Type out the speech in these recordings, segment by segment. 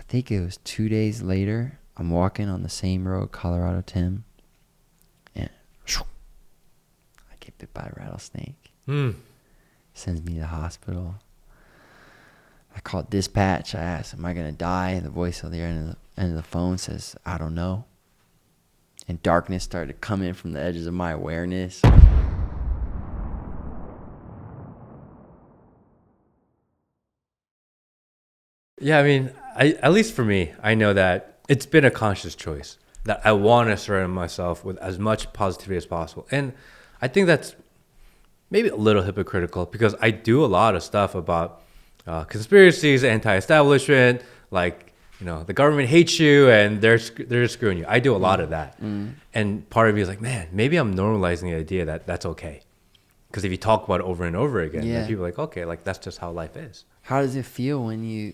think it was 2 days later. I'm walking on the same road, Colorado Tim, and I get bit by a rattlesnake. Sends me to the hospital. I called dispatch. I asked, am I going to die? The voice on the end of the phone says, I don't know. And darkness started to come in from the edges of my awareness. Yeah, I mean, at least for me, I know that it's been a conscious choice that I want to surround myself with as much positivity as possible. And I think that's maybe a little hypocritical because I do a lot of stuff about conspiracies, anti-establishment, like, you know, the government hates you and they're screwing you. I do a lot of that. And part of me is like, man, maybe I'm normalizing the idea that that's okay. Because if you talk about it over and over again, then people are like, okay, like that's just how life is. How does it feel when you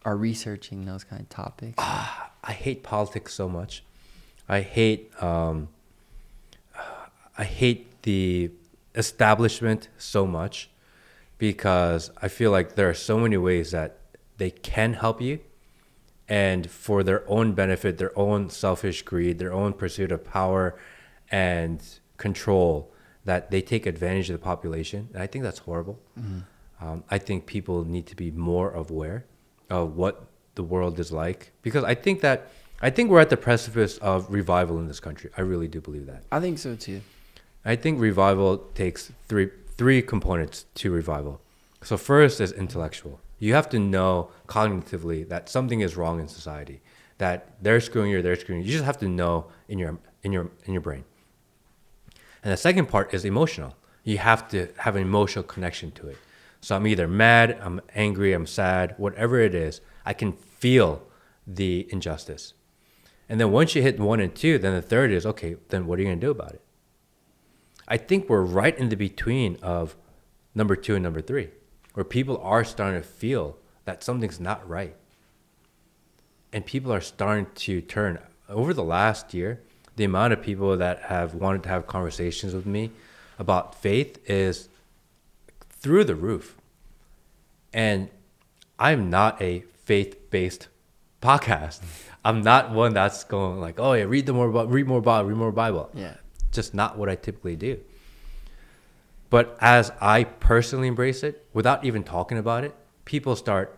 are researching those kind of topics? I hate politics so much. I hate the establishment so much because I feel like there are so many ways that they can help you, and for their own benefit, their own selfish greed, their own pursuit of power and control, that they take advantage of the population. And I think that's horrible. I think people need to be more aware of what the world is like, because I think we're at the precipice of revival in this country. I really do believe that. I think so too. I think revival takes three components to revival. So first is intellectual. You have to know cognitively that something is wrong in society, that they're screwing you, You just have to know in your brain. And the second part is emotional. You have to have an emotional connection to it. So I'm either mad, I'm angry, I'm sad, whatever it is, I can feel the injustice. And then once you hit 1 and 2, then the third is, okay, then what are you going to do about it? I think we're right in the between of number 2 and number 3, where people are starting to feel that something's not right. And people are starting to turn. Over the last year, the amount of people that have wanted to have conversations with me about faith is through the roof. And I'm not a faith-based podcast. I'm not one that's going like, oh yeah, read more Bible. Yeah. Just not what I typically do. But as I personally embrace it, without even talking about it, people start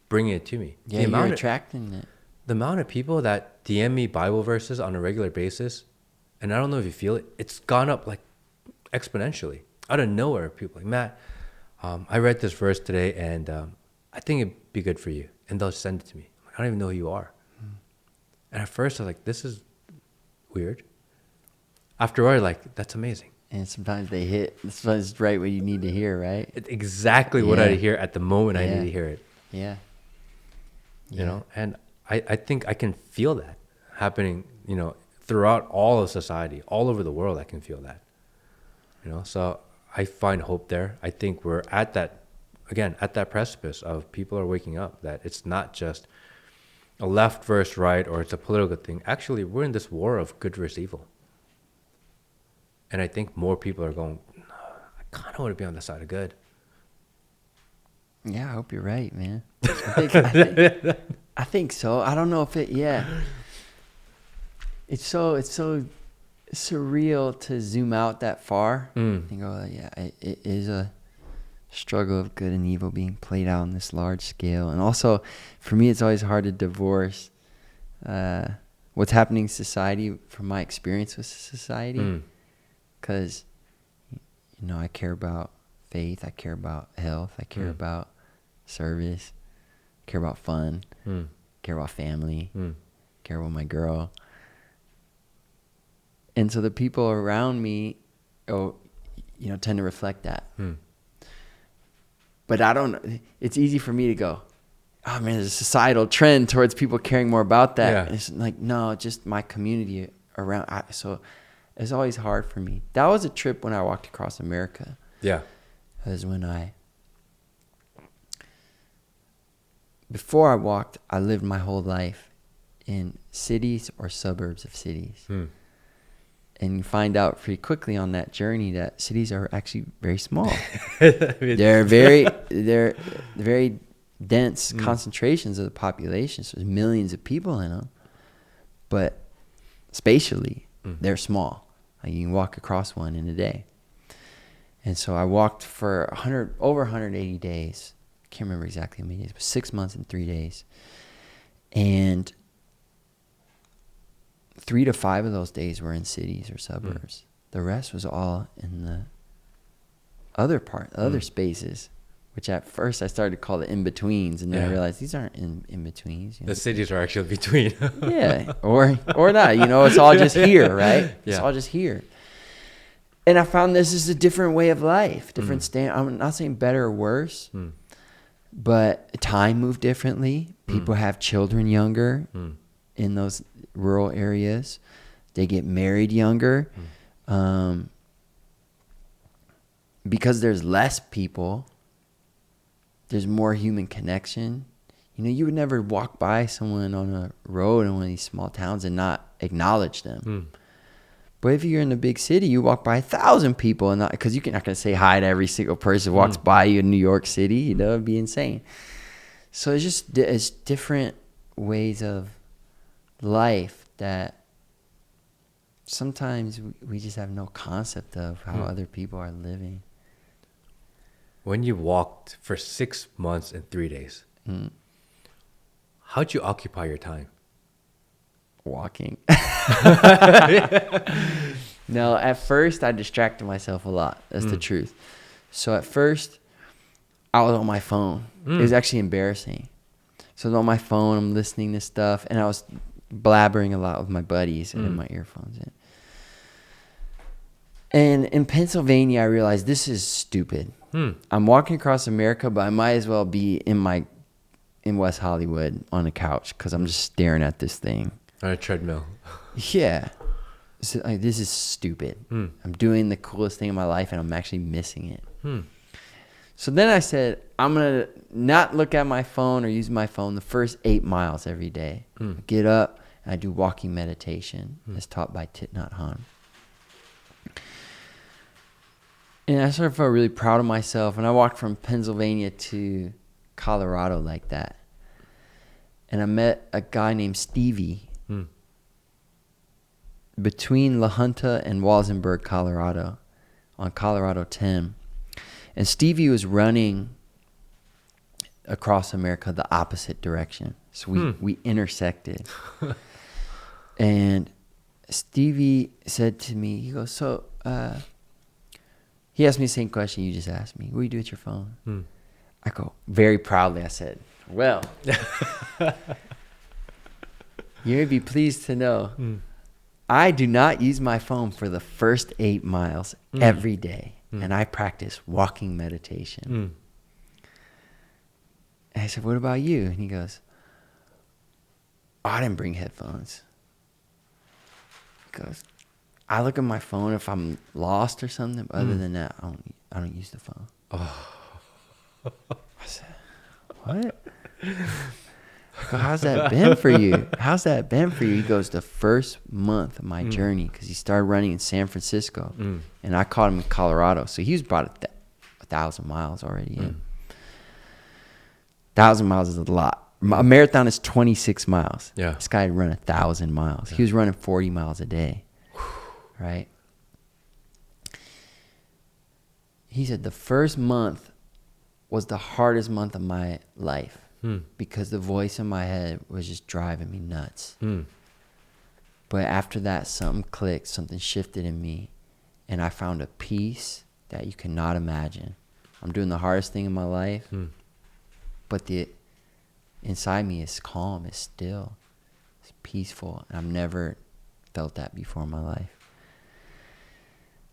bringing it to me. Yeah, you're attracting it. The amount of people that DM me Bible verses on a regular basis, and I don't know if you feel it, it's gone up like exponentially. Out of nowhere, people are like, Matt, I read this verse today, and I think it'd be good for you. And they'll send it to me. I don't even know who you are. And at first, I was like, this is weird. Afterward, like, that's amazing. And sometimes they hit. Sometimes it's right what you need to hear, right? It's exactly what I hear at the moment I need to hear it. Yeah. You know, and I think I can feel that happening, you know, throughout all of society, all over the world. I can feel that, you know, so I find hope there. I think we're at that precipice of people are waking up, that it's not just a left versus right or it's a political thing. Actually, we're in this war of good versus evil. And I think more people are going, no, I kind of want to be on the side of good. Yeah, I hope you're right, man. I think so. I don't know if it's so surreal to zoom out that far and go, it is a struggle of good and evil being played out on this large scale. And also, for me, it's always hard to divorce what's happening in society from my experience with society. Because, you know, I care about faith, I care about health, I care about service, I care about fun, care about family, care about my girl. And so the people around me, tend to reflect that. But it's easy for me to go, oh man, there's a societal trend towards people caring more about that. Yeah. And it's like, no, just my community around. So it's always hard for me. That was a trip when I walked across America. Yeah. Because before I walked, I lived my whole life in cities or suburbs of cities. And you find out pretty quickly on that journey that cities are actually very small. They're very dense concentrations of the population. So there's millions of people in them. But spatially, they're small. Like you can walk across one in a day. And so I walked for over 180 days. I can't remember exactly how many days, but 6 months and 3 days. And 3 to 5 of those days were in cities or suburbs. The rest was all in the other spaces, which at first I started to call the in-betweens, and then I realized these aren't in-betweens. You know? The cities are actually between. Yeah, or not. You know, it's all just here, right? It's all just here. And I found this is a different way of life, different I'm not saying better or worse, but time moved differently. People have children younger in those rural areas. They get married younger. Because there's less people, there's more human connection. You know, you would never walk by someone on a road in one of these small towns and not acknowledge them. But if you're in a big city, you walk by 1,000 people, and because you're not going to say hi to every single person who walks by you in New York City. You know, it'd be insane. So it's different ways of life that sometimes we just have no concept of how other people are living. When you walked for 6 months and 3 days, how'd you occupy your time? Walking. No, at first I distracted myself a lot. That's the truth. So at first I was on my phone. It was actually embarrassing. So I was on my phone, I'm listening to stuff, and I was blabbering a lot with my buddies and my earphones in. And in Pennsylvania, I realized this is stupid. I'm walking across America, but I might as well be in West Hollywood on a couch because I'm just staring at this thing. On a treadmill. Yeah. So, like, this is stupid. I'm doing the coolest thing in my life, and I'm actually missing it. So then I said, I'm going to not look at my phone or use my phone the first 8 miles every day. I get up, and I do walking meditation as taught by Thich Nhat Hanh. And I sort of felt really proud of myself. And I walked from Pennsylvania to Colorado like that. And I met a guy named Stevie between La Junta and Walsenburg, Colorado, on Colorado 10. And Stevie was running across America the opposite direction. So we intersected. And Stevie said to me, he goes, so... he asked me the same question you just asked me. What do you do with your phone? I go, very proudly, I said, well, you'd be pleased to know I do not use my phone for the first 8 miles every day. And I practice walking meditation. And I said, what about you? And he goes, oh, I didn't bring headphones. He goes, I look at my phone if I'm lost or something. But other than that, I don't use the phone. I said, what? I go, how's that been for you? How's that been for you? He goes, the first month of my journey, because he started running in San Francisco, and I caught him in Colorado. So he was about 1,000 miles already in. 1,000 miles is a lot. A marathon is 26 miles. Yeah. This guy had run 1,000 miles. Yeah. He was running 40 miles a day. Right? He said the first month was the hardest month of my life because the voice in my head was just driving me nuts. But after that, something clicked, something shifted in me, and I found a peace that you cannot imagine. I'm doing the hardest thing in my life, but the inside me is calm, it's still, it's peaceful, and I've never felt that before in my life.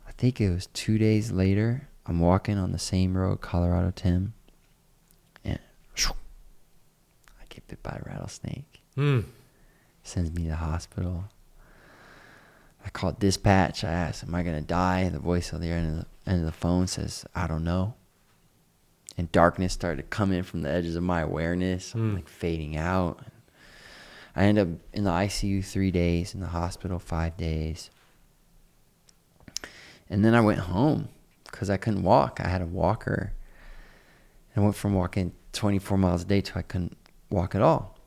I think it was 2 days later, I'm walking on the same road, Colorado 10, and I get bit by a rattlesnake. Sends me to the hospital. I called dispatch. I asked, am I going to die? The voice on the end of the phone says, I don't know. And darkness started to come in from the edges of my awareness. I'm like fading out. I ended up in the ICU 3 days, in the hospital 5 days. And then I went home because I couldn't walk. I had a walker. I went from walking 24 miles a day till I couldn't walk at all.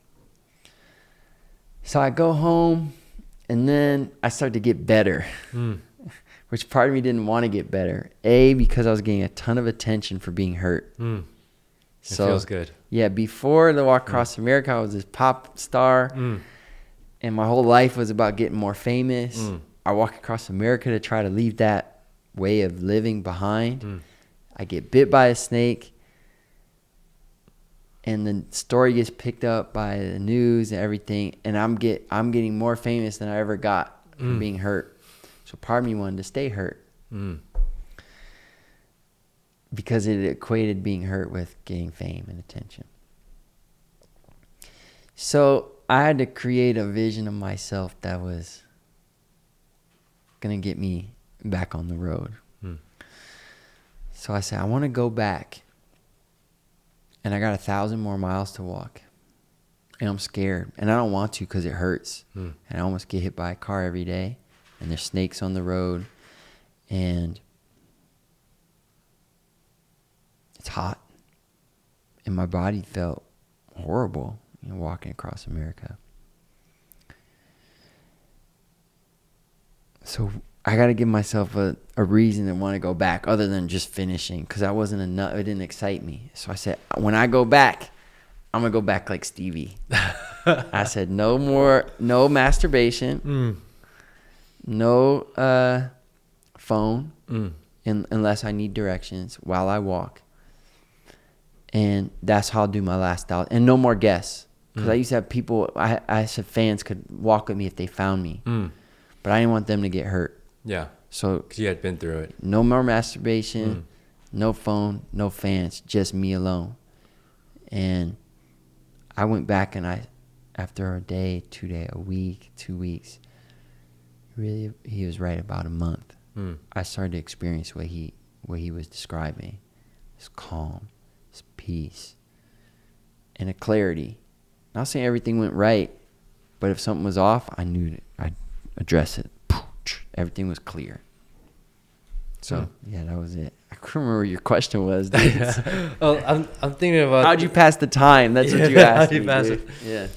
So I go home, and then I start to get better, which part of me didn't want to get better. Because I was getting a ton of attention for being hurt. So, it feels good. Yeah, before the Walk Across America, I was this pop star, and my whole life was about getting more famous. I walk across America to try to leave that way of living behind. I get bit by a snake, and the story gets picked up by the news and everything, and I'm getting more famous than I ever got from being hurt. So part of me wanted to stay hurt. Because it equated being hurt with getting fame and attention. So I had to create a vision of myself that was going to get me back on the road. So I said, I want to go back. And I got 1,000 more miles to walk. And I'm scared. And I don't want to because it hurts. And I almost get hit by a car every day. And there's snakes on the road. And it's hot, and my body felt horrible, walking across America. So I got to give myself a reason to want to go back other than just finishing, because that wasn't enough. It didn't excite me. So I said, when I go back, I'm going to go back like Stevie. I said, no masturbation, no phone, unless I need directions while I walk. And that's how I'll do my last $1,000. And no more guests. Because I used to have people, I said fans could walk with me if they found me. But I didn't want them to get hurt. Yeah. So, because you had been through it. No more masturbation, no phone, no fans, just me alone. And I went back, and after a day, 2 days, a week, 2 weeks, really, he was right about a month. I started to experience what he was describing. It's calm. It's peace and a clarity. Not saying everything went right, but if something was off, I knew that I'd address it. Everything was clear. So yeah, that was it. I couldn't remember what your question was. Well, I'm thinking about how'd you pass the time? That's what you asked me. How'd you pass it? Yeah.